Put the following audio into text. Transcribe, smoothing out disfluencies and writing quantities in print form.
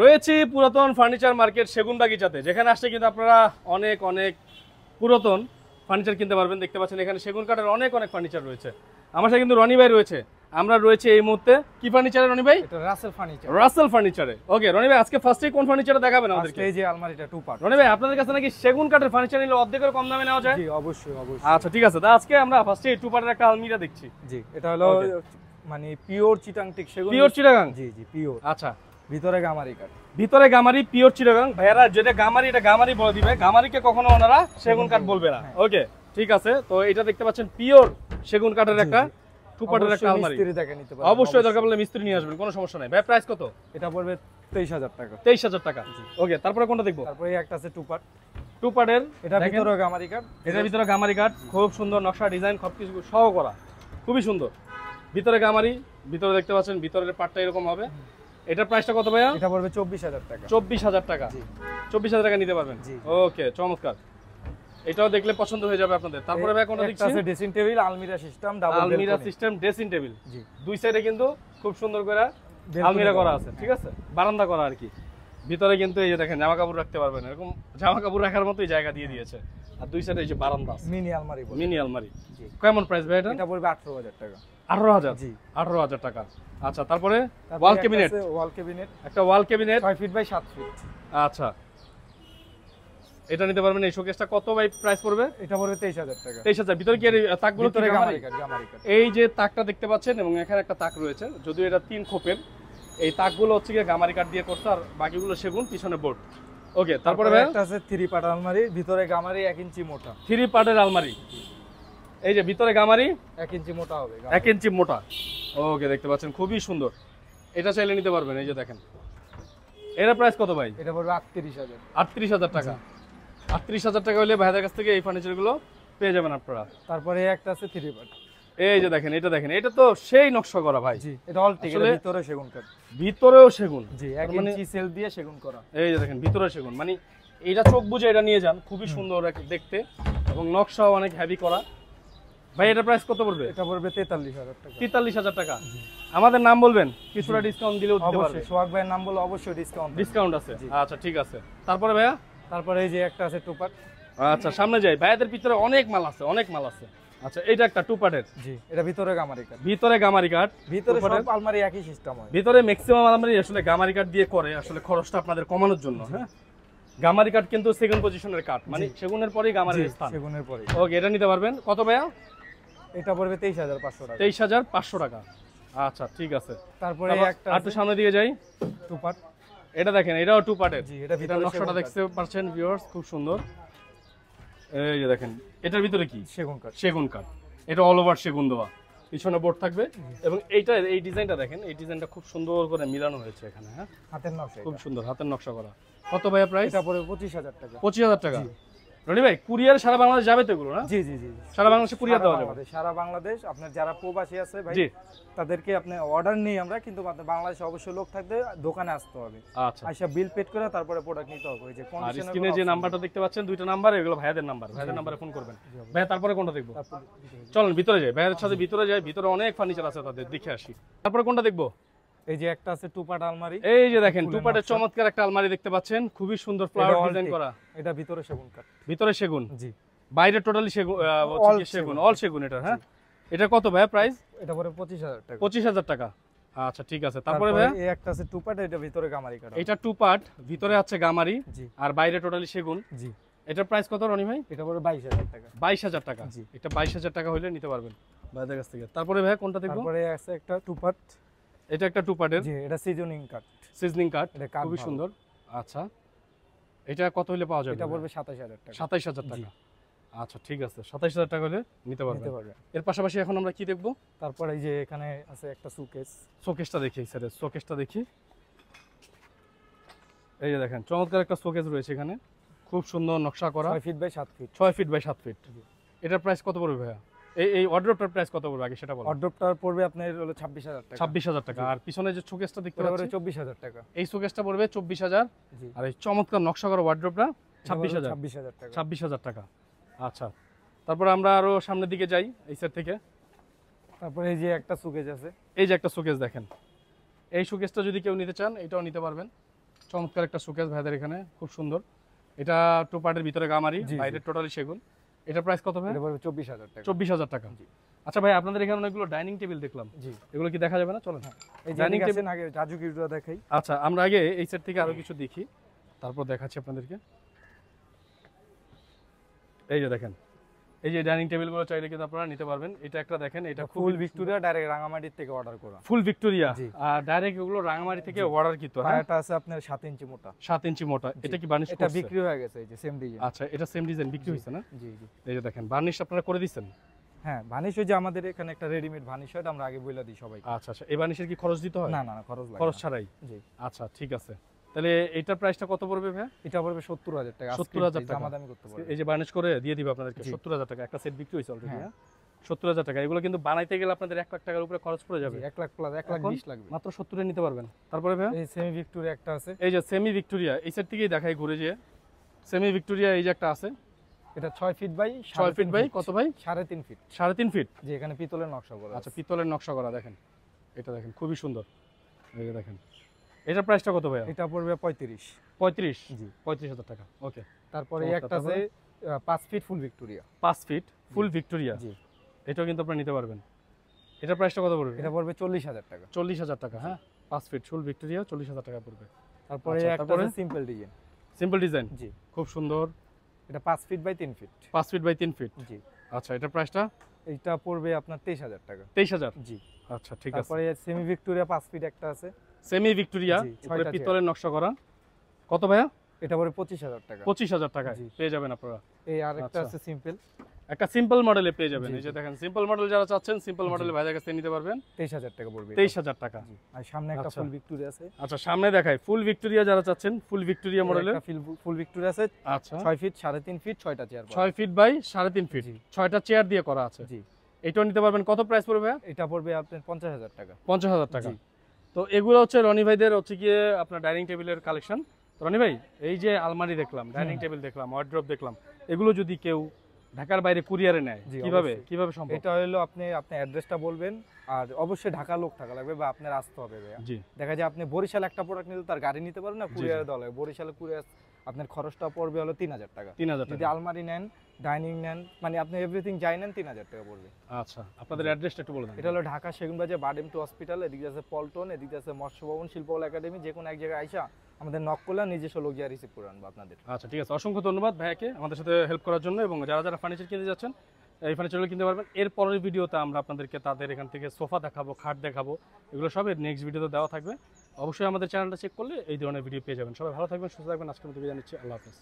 রয়েছে পুরাতন furniture market সেগুনবাগিচাতে, যেখানে আসলে কিন্তু আপনারা অনেক অনেক পুরাতন ফার্নিচার কিনতে পারবেন। দেখতে পাচ্ছেন এখানে সেগুন কাঠের অনেক অনেক ফার্নিচার রয়েছে। আমার সাথে কিন্তু রনি ভাই রয়েছে। আমরা রয়েছে এই মুহূর্তে কি ফার্নিচারে রনি ভাই? এটা রাসেল ফার্নিচার। রাসেল ফার্নিচারে। ওকে রনি ভাই, আজকে ফার্স্টে কোন ফার্নিচারটা দেখাবেন আমাদেরকে? এই যে আলমারিটা টু পার্ট। রনি ভাই, আপনাদের কাছে নাকি সেগুন কাঠের ফার্নিচার নিলে অর্ধেকের কম দামে নেওয়া যায়? জি অবশ্যই অবশ্যই। আচ্ছা ঠিক আছে, আজকে আমরা ফার্স্টে টু পার্টের একটা আলমিরা দেখছি। জি এটা হলো মানে পিওর চিটাং টিক সেগুন। পিওর চিটাগাং? জি জি পিওর। আচ্ছা, ভিতরে গামারি কাঠ। ভিতরে গামারি, পিওর চিটাগাং। ভাইয়ারা যেটা গামারি এটা গামারি বলে দিবে, গামারিকে কখনো ওনারা সেগুন কাঠ বলবে না। ওকে ঠিক আছে, তো এটা দেখতে পাচ্ছেন পিওর সেগুন কাঠের একটা টু পার্টের একটা আলমারি। মিস্ত্রি দেখে নিতে পারবেন, অবশ্যই দরকার পড়লে মিস্ত্রি নিয়ে আসবেন, কোনো সমস্যা নাই। ভাই প্রাইস কত? এটা পড়বে 23000 টাকা। 23000 টাকা। ওকে, তারপরে কোনটা দেখবো? তারপরে একটা আছে টু পার্ট। টু পার্টের এটা ভিতরে গামারি কাঠ। এটার ভিতরে গামারি কাঠ, খুব সুন্দর নকশা, ডিজাইন সবকিছু সহ করা, খুবই সুন্দর। ভিতরে গামারি, ভিতরে দেখতে পাচ্ছেন ভিতরের পার্টটা এরকম হবে। এটার প্রাইসটা কত ভাইয়া? এটা পড়বে 24000 টাকা। 24000 টাকা। 24000 টাকা নিতে পারবেন। ওকে চমৎকার, এটাও দেখলে পছন্দ হয়ে যাবে আপনাদের। তারপরে ভাই কোনটা দেখছি? একটা আছে ড্রেসিং টেবিল, আলমিরা সিস্টেম, ডাবল আলমিরা সিস্টেম, ড্রেসিং টেবিল। জি দুই সাইডে কিন্তু খুব সুন্দর করে আলমিরা করা আছে, ঠিক আছে, বারান্দা করা আর কি। ভিতরে কিন্তু এই যে দেখেন জামা কাপড় রাখতে পারবেন, এরকম জামা কাপড় রাখার মতোই জায়গা দিয়ে দিয়েছে। আর দুই সাইডে এই যে বারান্দা আছে, মিনি আলমারি বলে। মিনি আলমারি। জি কেমন প্রাইস ভাই এটা? এটা পড়বে 18000 টাকা। 18000? জি 18000 টাকা। আচ্ছা, তারপরে ওয়াল ক্যাবিনেট। ওয়াল ক্যাবিনেট, একটা wall cabinet 6 feet by 7 feet. আচ্ছা, এটা নিতে পারবেন। এই শোকেসটা কত ভাই প্রাইস পড়বে? এটা পড়বে 23000 টাকা। 23000। ভিতরে কি তাকগুলো কি গামারি? গামারি কাঠ। এই যে তাকটা দেখতে পাচ্ছেন এবং এখানে একটা তাক রয়েছে, যদিও এটা 3 খোপের। এই তাকগুলো হচ্ছে কি গামারি কাঠ দিয়ে করতে, আর বাকিগুলো সেগুন, পিছনে বোর্ড। ওকে, তারপরে ভাই একটা আছে 3 পার্ট আলমারি, ভিতরে গামারি 1 ইঞ্চি মোটা। 3 পার্টের আলমারি। এই যে ভিতরে গামারি 1 ইঞ্চি মোটা হবে, 1 ইঞ্চি মোটা। ওকে, দেখতে পাচ্ছেন খুবই সুন্দর। এটা চাইলে নিতে পারবেন। এই যে দেখেন, এর প্রাইস কত ভাই? এটা পড়বে 38000। 38000 টাকা। 38000 টাকা হলে ভাইদের কাছ থেকে এই ফার্নিচারগুলো পেয়ে যাবেন আপনারা। তারপরে একটা আছে 3 পার্ট। এই যে দেখেন, এটা দেখেন, এটা তো সেই নকশা করা ভাই। জি এটা অল টিক, এর ভিতরে সেগুন কাঠ। ভিতরেও সেগুন? জি 1 ইঞ্চি সেল দিয়ে সেগুন করা। এই যে দেখেন, ভিতরে সেগুন, মানে এইটা চোখ বুঝে এটা নিয়ে যান, খুবই সুন্দর দেখতে এবং নকশাও অনেক হেভি করা। ভাই এটা প্রাইস কত পড়বে? এটা পড়বে 43000 টাকা। 43000 টাকা। আমাদের নাম বলবেন, কিছুটা ডিসকাউন্ট দিলেও দিতে পারবে। অবশ্যই সোহাগ ভাইয়ের নাম বলে অবশ্যই ডিসকাউন্ট আছে। আচ্ছা ঠিক আছে, তারপরে ভাইয়া? তারপরে এই যে একটা আছে টু পার্ট। আচ্ছা সামনে যাই, ভাইয়াদের ভিতরে অনেক মাল আছে, অনেক মাল আছে। আচ্ছা, এটা একটা টু পার্টের। জি এটা ভিতরে গামারি কাঠ। ভিতরে গামারি কাঠ। ভিতরে সব আলমারি একই সিস্টেম হয়। ভিতরে ম্যাক্সিমাম আলমারি আসলে গামারি কাঠ দিয়ে করে, আসলে খরচটা আপনাদের কমানোর জন্য। হ্যাঁ, গামারি কাঠ কিন্তু সেকেন্ড পজিশনের কাঠ, মানে সেগুনের পরেই গামারির স্থান। সেগুনের পরেই। ওকে, এটা নিতে পারবেন। কত ভাইয়া? এটা পড়বে 23500 টাকা। 23500 টাকা। আচ্ছা ঠিক আছে, তারপরে একটা আর তো সামনে দিকে যাই। Two part. এটা দেখেন, এটাও টু পার্টের। জি এটা ভিতরে নকশাটা দেখতে পাচ্ছেন ভিউয়ার্স, খুব সুন্দর। এই যে দেখেন, এটার ভিতরে কি? সেগুন কাঠ। সেগুন কাঠ। এটা অল ওভার সেগুন দেওয়া, পিছনে বোর্ড থাকবে। এবং এইটা, এই ডিজাইনটা দেখেন, এই ডিজাইনটা খুব সুন্দর করে মিলানো হয়েছে এখানে। হ্যাঁ, হাতের নকশা, খুব সুন্দর হাতের নকশা করা। কত ভাইয়া প্রাইস? এটা পড়বে 25000 টাকা। 25000 টাকা। রনি ভাই, কুরিয়ার সারা বাংলাদেশ যাবে তো এগুলো? না জি জি জি সারা বাংলাদেশে কুরিয়ার দেওয়া যাবে? সারা বাংলাদেশ। আপনার যারা প্রবাসী আছে ভাই, জি তাদেরকে আপনি অর্ডার নেই আমরা, কিন্তু বাংলাদেশে অবশ্যই লোক থাকবে, দোকানে আসতে হবে। আচ্ছা, আইসা বিল পেড করে তারপরে প্রোডাক্ট নিতে হবে। ওই যে আর স্ক্রিনে যে নাম্বারটা দেখতে পাচ্ছেন, দুইটা নাম্বার, এগুলো ভাইয়াদের নাম্বার। ভাইয়াদের নাম্বারে ফোন করবেন। ভাই তারপরে কোনটা দেখবো? চলেন ভিতরে যাই, ভাইয়াদের সাথে ভিতরে যাই। ভিতরে অনেক ফার্নিচার আছে, তাদের দেখে আসি। তারপরে কোনটা দেখবো? এই যে একটা আছে টু পার্ট আলমারি। এই যে দেখেন, টু পার্টের চমৎকার একটা আলমারি দেখতে পাচ্ছেন, খুবই সুন্দর ফ্লাওয়ার ডিজাইন করা। এটা ভিতরে সেগুন কাঠ, ভিতরে সেগুন। জি বাইরে টোটালি সেগুন, সেগুন, অল সেগুন। এটা হ্যাঁ, এটা কত ভাইয়া প্রাইস? এটা পরে 25000 টাকা। 25000 টাকা। আচ্ছা ঠিক আছে, তারপরে ভাইয়া? এই একটা আছে টু পার্ট, এটা ভিতরে গামারি কাঠ। এটা টু পার্ট, ভিতরে আছে গামারি, জি আর বাইরে টোটালি সেগুন। জি এটার প্রাইস কত রনি ভাই? এটা পরে 22000 টাকা। 22000 টাকা। জি এটা 22000 টাকা হলে নিতে পারবেন ভাইদের কাছ থেকে। তারপরে ভাইয়া কোনটা দেখবো? তারপরে আছে একটা টু পার্ট। এটা একটা টু পার্টের। জি এটা সিজনিং কাঠ, সিজনিং কাঠ, এটা কাঠ খুবই ভালো। সুন্দর। আচ্ছা, এটা কত হলে পাওয়া যাবে? এটা পড়বে 27000 টাকা। 27000 টাকা। আচ্ছা ঠিক আছে, 27000 টাকা হলে নিতে পারবেন। এর পাশাপাশি এখন আমরা কি দেখবো? তারপরে এই যে এখানে আছে একটা সুকেস। শোকেসটা দেখি স্যার, শোকেসটা দেখি। এই যে দেখেন, চমৎকার একটা শোকেস রয়েছে এখানে, খুব সুন্দর নকশা করা। 6 feet by 7 feet. 6 feet by 7 feet. এটার প্রাইস কত পড়বে ভাইয়া? এই অর্ডারটার প্রাইস কত পড়বে আগে সেটা বলুন। অর্ডারটা পড়বে আপনার হলো 26000 টাকা। 26000 টাকা। আর পিছনে যে শোকেসটা দেখতে পাচ্ছেন, 24000 টাকা। এই শোকেসটা পড়বে 24000। জি আর এই চমৎকার নকশা করা ওয়ার্ড্রোবটা 26000। 26000 টাকা। 26000 টাকা। আচ্ছা, তারপর আমরা আরো সামনের দিকে যাই এই সাইড থেকে। তারপরে এই যে একটা সুকেস আছে। এই যে একটা শোকেস দেখেন, এই শোকেসটা যদি কেউ নিতে চান, এটাও নিতে পারবেন। চমৎকার একটা শোকেস ভাইদের এখানে, খুব সুন্দর। এটা টু পার্টের ভিতরে গামারি, জি, জি। বাইরে টোটালি সেগুন। এটার প্রাইস কত ভাই? এটা পড়বে 24,000 টাকা। 24,000 টাকা। জি। আচ্ছা ভাই, আপনাদের এখানে অনেকগুলো ডাইনিং টেবিল দেখলাম, জি। এগুলো কি দেখা যাবে না? চলেন। এই যে ডাইনিং ডাইনিং টেবিল টেবিল আগে রাজুকিটা দেখাই। আচ্ছা, আমরা আগে এই সেট থেকে আরো কিছু দেখি, তারপর দেখাচ্ছি আপনাদেরকে। এই যে দেখেন, এই যে ডাইনিং টেবিলগুলো চাইলে কিন্তু আপনারা নিতে পারবেন। এটা একটা দেখেন, এটা ফুল ভিক্টোরিয়া ডাইরেক্ট রাঙামাটির থেকে অর্ডার করা। ফুল ভিক্টোরিয়া, জি। আর ডাইরেক্ট এগুলো রাঙামাটি থেকে অর্ডার কিতো। হ্যাঁ, এটা আছে আপনার 7 ইঞ্চি মোটা। 7 ইঞ্চি মোটা। এটা কি বার্নিশ এটা করছে? বিক্রি হয়ে গেছে, এই যে সেম ডিজাইন। আচ্ছা, এটা সেম ডিজাইন বিক্রি হয়েছে না? জি জি। এই যে দেখেন, বার্নিশ আপনারা করে দিচ্ছেন? হ্যাঁ, ভানিশ ওই যে আমাদের এখানে একটা রেডিমেড ভানিশ হয়, এটা আমরা আগে বইলা দিই সবাই। আচ্ছা আচ্ছা, এই বার্নিশের কি খরচ দিতে হয়? না না না, খরচ লাগে খরচ না। ছাড়াই? জি। আচ্ছা ঠিক আছে। তাহলে এটার প্রাইসটা কত পড়বে ভাই? এটা পড়বে 70,000 টাকা। 70,000 টাকা। দামাদামি করতে পারবে। এই যে বার্নিশ করে দিয়ে দিব আপনাদেরকে জি। 70,000 টাকা। একটা সেট বিক্রি হয়েছে অলরেডি। হ্যাঁ। হ্যাঁ, 70,000 টাকা। এগুলো কিন্তু বানাইতে গেলে আপনাদের 1 লাখ টাকার উপরে খরচ পড়ে যাবে। 1 লাখ প্লাস 1 লাখ এখন 20 লাগবে। মাত্র 70 এ নিতে পারবেন। তারপরে ভাই এই সেমি ভিক্টোরিয়া একটা আছে, এই যে সেমি ভিক্টোরিয়া, এই সেট থেকেই দেখাই ঘুরে যে সেমি ভিক্টোরিয়া এই যে একটা আছে, এটা 6 ফিট বাই 6 ফিট বাই কত ভাই? 3.5 ফিট। 3.5 ফিট। যে এখানে পিতলের নকশা করা আচ্ছা, আছে। পিতলের নকশা করা। দেখেন, এটা দেখেন খুবই সুন্দর। এই যে দেখেন, এটার প্রাইসটা কত ভাই? এটা পড়বে 35। 35। জি। 35,000 টাকা। ওকে। তারপরে চমৎকার। একটা আছে 5 feet full Victoria. 5 feet full Victoria, জি। এটাও কিন্তু আপনারা নিতে পারবেন। এটার প্রাইসটা কত পড়বে? এটা পড়বে 40,000 টাকা। 40,000 টাকা। হ্যাঁ, 5 ফিট ফুল ভিক্টোরিয়া 40,000 টাকা পড়বে। তারপরে আচ্ছা, একটা তারপরে? আছে সিম্পল ডিজাইন। সিম্পল ডিজাইন, জি। খুব সুন্দর। এটা 5 feet by 3 feet. 5 feet by 3 feet. জি। আচ্ছা, এটার প্রাইসটা? এইটা পড়বে আপনার 23,000 টাকা। 23,000। জি। আচ্ছা ঠিক আছে। তারপরে সেমি ভিক্টোরিয়া 5 ফিট একটা আছে। সেমি ভিক্টোরিয়া, জি, উপরে 6টা পিতলের নকশা করা। কত ভাইয়া? এটা পড়বে 25,000 টাকা। 25,000 টাকায় জি। পেয়ে যাবেন আপনারা। এই আরেকটা আচ্ছা। আছে সিম্পল, একটা সিম্পল মডেলে পেয়ে যাবেন। জি, এই যে জি। দেখেন, সিম্পল মডেল যারা চাচ্ছেন, সিম্পল মডেলে ভাইদের কাছ থেকে নিতে পারবেন। 23,000 টাকা পড়বে। 23,000 টাকা। জি। আর সামনে একটা আচ্ছা। ফুল ভিক্টোরিয়া আছে। আচ্ছা, সামনে দেখাই ফুল ভিক্টোরিয়া যারা চাচ্ছেন, ফুল ভিক্টোরিয়া মডেলের। একটা ফুল ভিক্টোরিয়া আছে আচ্ছা, 6 ফিট 3.5 ফিট 6টা চেয়ার। 6 ফিট বাই 3.5 ফিট, জি। 6টা চেয়ার দিয়ে করা আছে। জি। এটাও নিতে পারবেন। কত প্রাইস পড়বে ভাইয়া? এটা পড়বে আপনার 50,000 টাকা। 50,000 টাকা। জি। তো এগুলো হচ্ছে রনি ভাইদের হচ্ছে গিয়ে আপনার ডাইনিং টেবিলের কালেকশন। রনি ভাই, এই যে আলমারি দেখলাম, ডাইনিং টেবিল দেখলাম, ওয়ার্ড্রপ দেখলাম, এগুলো যদি কেউ ঢাকার বাইরে কুরিয়ারে নেয়, জি, কিভাবে অবশ্যই। কিভাবে সম্ভব? এটা হলো আপনি আপনার অ্যাড্রেসটা বলবেন, আর অবশ্যই ঢাকা লোক থাকা লাগবে বা আপনার আসতে হবে ভাইয়া। জি। দেখা যায় আপনি বরিশাল একটা প্রোডাক্ট নিলে তার গাড়ি নিতে পারেন না, কুরিয়ারে দেওয়া লাগে। বরিশালে কুরিয়ার আপনার খরচটা পড়বে হলো 3,000 টাকা। 3,000 যদি টাকা। আলমারি নেন, ডাইনিং নেন, মানে আপনি এভরিথিং যাই নেন 3,000 টাকা পড়বে। আচ্ছা, আপনাদের অ্যাড্রেসটা একটু বলে দেন। এটা হলো ঢাকা সেগুনবাজার বারডেম টু হসপিটাল, এদিকে আছে পল্টন, এদিকে আছে মৎস্য ভবন, শিল্পকলা একাডেমি। যে কোনো এক জায়গায় আইসা আমাদের নক করলে নিজস্ব লোক যা রিসিভ করে আনবো আপনাদের। আচ্ছা ঠিক আছে, অসংখ্য ধন্যবাদ ভাইয়াকে আমাদের সাথে হেল্প করার জন্য। এবং যারা যারা ফার্নিচার কিনতে যাচ্ছেন, এই ফার্নিচারগুলো কিনতে পারবেন। এর পরের ভিডিওতে আমরা আপনাদেরকে তাদের এখান থেকে সোফা দেখাবো, খাট দেখাবো, এগুলো সব এর নেক্সট ভিডিওতে দেওয়া থাকবে। অবশ্যই আমাদের চ্যানেলটা চেক করলে এই ধরনের ভিডিও পেয়ে যাবেন। সবাই ভালো থাকবেন, সুস্থ থাকবেন। আজকের মতো বিদায় নিচ্ছি। আল্লাহ হাফেজ।